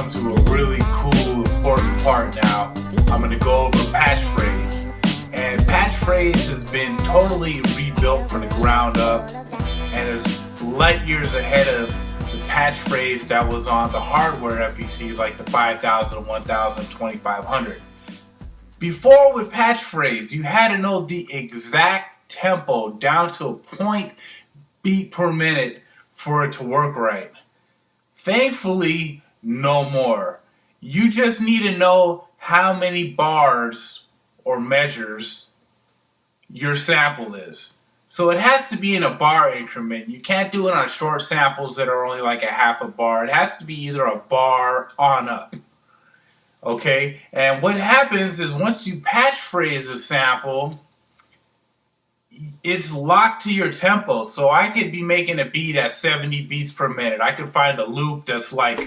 up to a really cool, important part now. I'm going to go over patch phrase. And patch phrase has been totally rebuilt from the ground up and is light years ahead of the patch phrase that was on the hardware MPCs like the 5000, 1000, 2500. Before with patch phrase, you had to know the exact tempo down to a point beat per minute for it to work right. Thankfully, no more. You just need to know how many bars or measures your sample is. So it has to be in a bar increment. You can't do it on short samples that are only like a half a bar. It has to be either a bar on up. Okay? And what happens is once you patch phrase a sample, it's locked to your tempo. So I could be making a beat at 70 beats per minute. I could find a loop that's like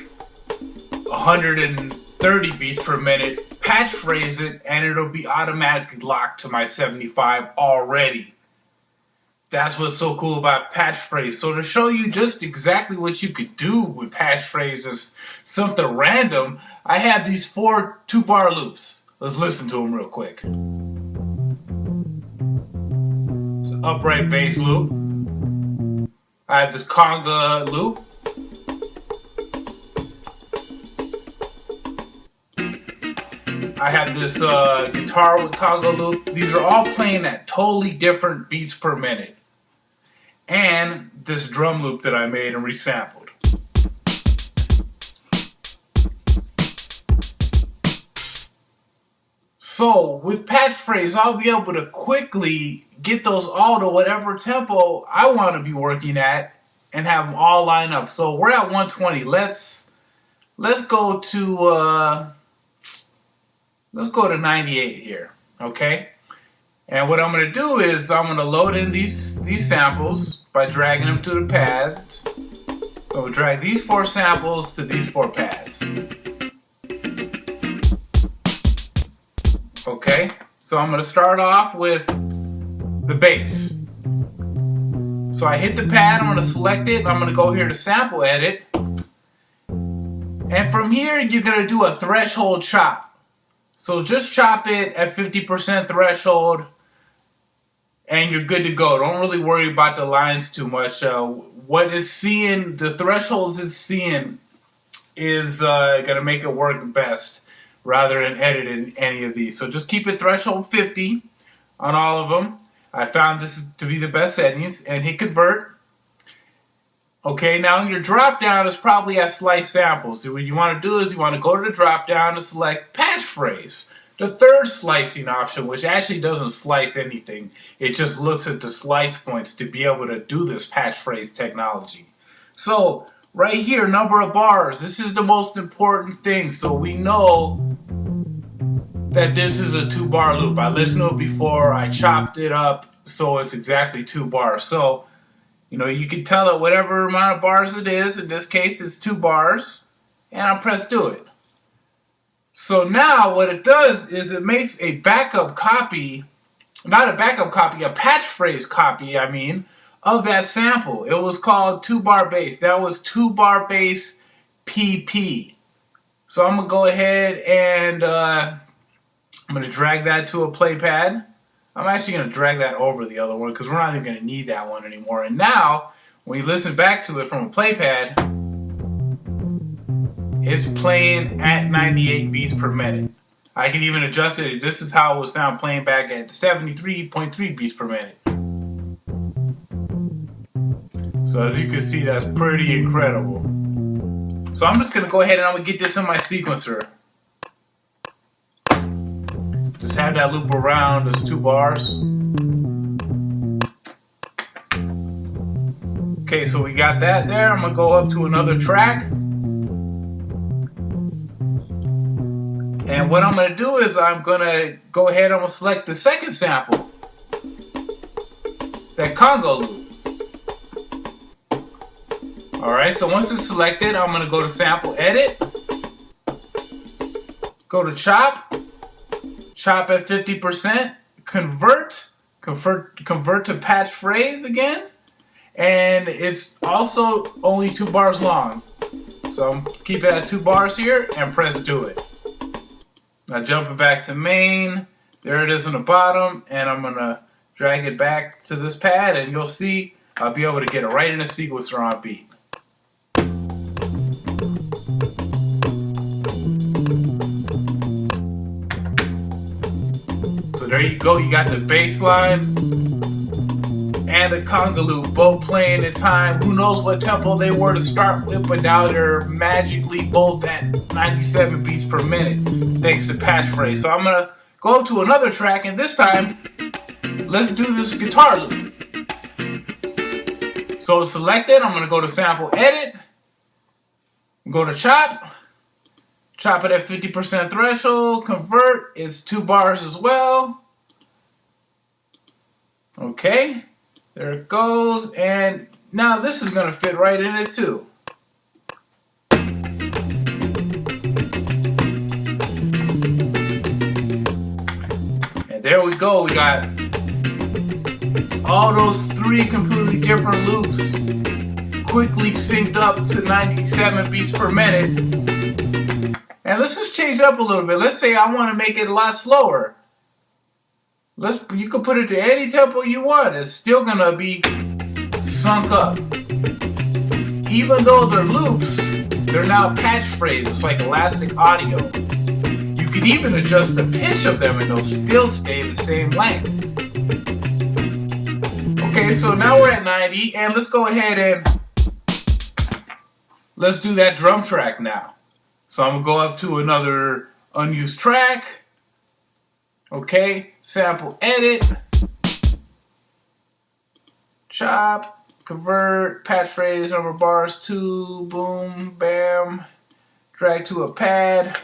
130 beats per minute, patch phrase it, and it'll be automatically locked to my 75 already. That's what's so cool about patch phrase. So to show you just exactly what you could do with patch phrases, something random, I have these 4 2-bar loops. Let's listen to them real quick. It's an upright bass loop. I have this conga loop. I have this guitar with conga loop. These are all playing at totally different beats per minute. And this drum loop that I made and resampled. So with patch phrase, I'll be able to quickly get those all to whatever tempo I want to be working at and have them all line up. So we're at 120. Let's go to 98 here, okay? And what I'm going to do is I'm going to load in these samples by dragging them to the pads. So we'll drag these 4 samples to these 4 pads. Okay, so I'm going to start off with the bass. So I hit the pad, I'm going to select it, and I'm going to go here to sample edit. And from here, you're going to do a threshold chop. So just chop it at 50% threshold and you're good to go. Don't really worry about the lines too much. What it's seeing, the thresholds it's seeing is going to make it work best rather than editing any of these. So just keep it threshold 50 on all of them. I found this to be the best settings and hit convert. Okay, now your drop down is probably at slice samples. So what you want to do is you want to go to the drop down and select patch phrase, the third slicing option, which actually doesn't slice anything. It just looks at the slice points to be able to do this patch phrase technology. So right here, number of bars. This is the most important thing. So we know that this is a 2-bar loop. I listened to it before. I chopped it up so it's exactly 2 bars. So you know, you can tell it whatever amount of bars it is. In this case, it's 2 bars. And I'll press do it. So now what it does is it makes a backup copy, not a backup copy, a patch phrase copy, of that sample. It was called 2-bar bass. That was 2-bar bass PP. So I'm going to go ahead and I'm going to drag that to a play pad. I'm actually going to drag that over the other one because we're not even going to need that one anymore. And now, when you listen back to it from a play pad, it's playing at 98 beats per minute. I can even adjust it. This is how it was sound playing back at 73.3 beats per minute. So as you can see, that's pretty incredible. So I'm just going to go ahead and I'm going to get this in my sequencer. Just have that loop around, that's 2 bars. Okay, so we got that there. I'm going to go up to another track. And what I'm going to do is I'm going to go ahead and I'm going to select the second sample. That conga loop. Alright, so once it's selected, I'm going to go to sample edit. Go to chop. Chop at 50%, convert to patch phrase again, and it's also only 2 bars long. So I'm keep it at 2 bars here and press do it. Now jumping back to main, there it is on the bottom, and I'm gonna drag it back to this pad, and you'll see I'll be able to get it right in the sequencer on beat. So there you go, you got the bass line and the conga loop both playing in time. Who knows what tempo they were to start with, but now they're magically both at 97 beats per minute thanks to patch phrase. So I'm gonna go to another track, and this time let's do this guitar loop. So select it, I'm gonna go to sample edit, go to chop it at 50% threshold, convert, it's 2 bars as well. Okay. There it goes, and now this is going to fit right in it too. And there we go, we got all those 3 completely different loops quickly synced up to 97 beats per minute. And let's just change it up a little bit. Let's say I want to make it a lot slower. You can put it to any tempo you want. It's still gonna be sunk up. Even though they're loops, they're now patch phrase. It's like elastic audio. You could even adjust the pitch of them and they'll still stay the same length. Okay, so now we're at 90, and let's go ahead and let's do that drum track now. So I'm gonna go up to another unused track. Okay, sample edit, chop, convert, patch phrase, number of bars 2, boom, bam, drag to a pad.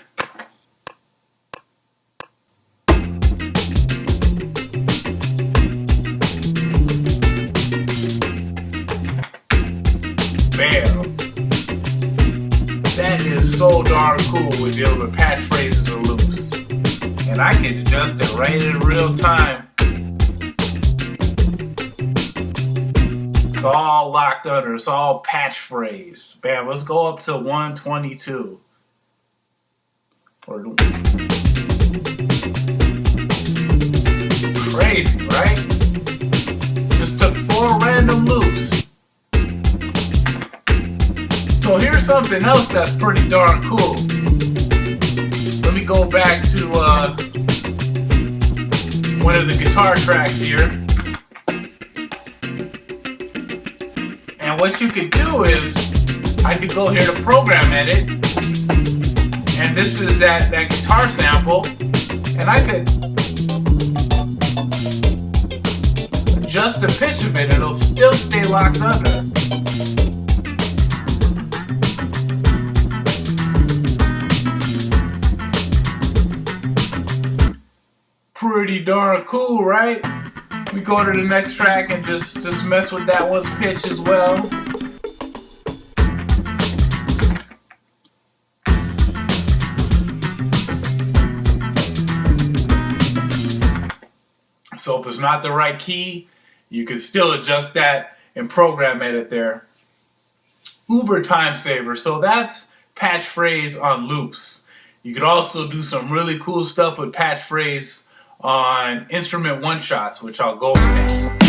Bam. That is so darn cool with dealing with patch phrases and loops. And I can adjust it right in real time. It's all locked under. It's all patch phrase. Bam, let's go up to 122. Crazy, right? Just took 4 random loops. So here's something else that's pretty darn cool. Let me go back to one of the guitar tracks here. And what you could do is, I could go here to program edit, and this is that guitar sample, and I could adjust the pitch of it and it'll still stay locked under. Pretty darn cool, right? We go to the next track and just mess with that one's pitch as well. So if it's not the right key, you can still adjust that and program edit there. Uber time saver. So that's patch phrase on loops. You could also do some really cool stuff with patch phrase on instrument one-shots, which I'll go over next.